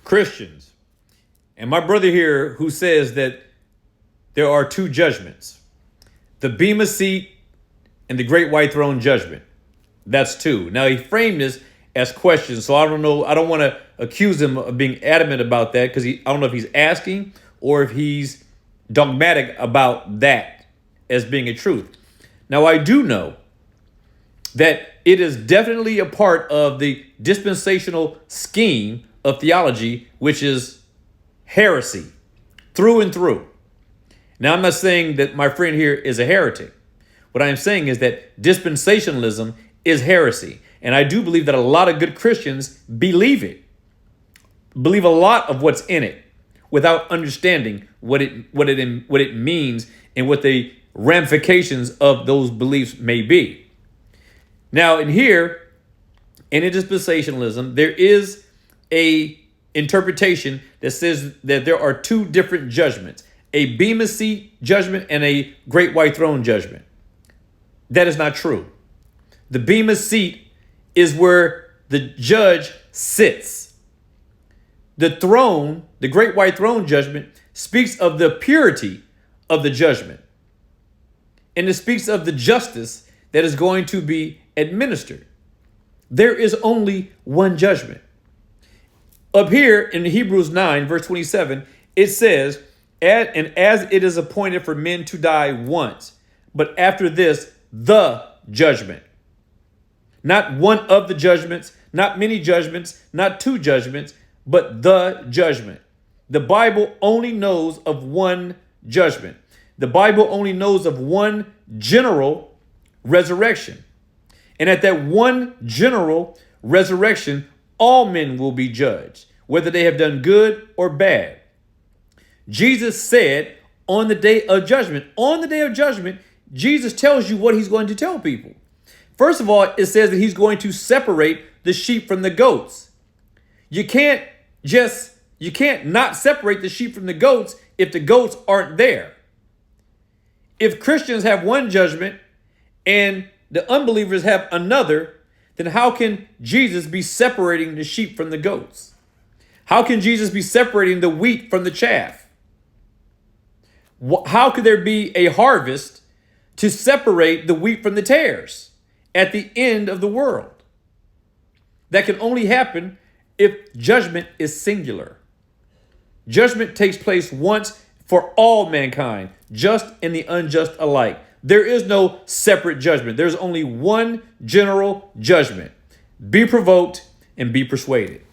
Christians, and my brother here who says that there are two judgments, the Bema seat and the great white throne judgment. That's two. Now he framed this as questions, so I don't know. I don't want to accuse him of being adamant about that because I don't know if he's asking or if he's dogmatic about that as being a truth. Now I do know that it is definitely a part of the dispensational scheme of theology, which is heresy through and through. Now, I'm not saying that my friend here is a heretic. What I'm saying is that dispensationalism is heresy. And I do believe that a lot of good Christians believe it, believe a lot of what's in it without understanding what it means and what the ramifications of those beliefs may be. Now, in dispensationalism, there is a interpretation that says that there are two different judgments, a Bema seat judgment and a great white throne judgment. That is not true. The Bema seat is where the judge sits. The throne, the great white throne judgment, speaks of the purity of the judgment. And it speaks of the justice that is going to be administered. There is only one judgment. Up here in Hebrews 9, verse 27, it says, and as it is appointed for men to die once, but after this, the judgment. Not one of the judgments, not many judgments, not two judgments, but the judgment. The Bible only knows of one judgment. The Bible only knows of one general resurrection. And at that one general resurrection, all men will be judged, whether they have done good or bad. Jesus said on the day of judgment, Jesus tells you what he's going to tell people. First of all, it says that he's going to separate the sheep from the goats. You can't not separate the sheep from the goats if the goats aren't there. If Christians have one judgment and the unbelievers have another, then how can Jesus be separating the sheep from the goats? How can Jesus be separating the wheat from the chaff? How could there be a harvest to separate the wheat from the tares at the end of the world? That can only happen if judgment is singular. Judgment takes place once for all mankind, just and the unjust alike. There is no separate judgment. There's only one general judgment. Be provoked and be persuaded.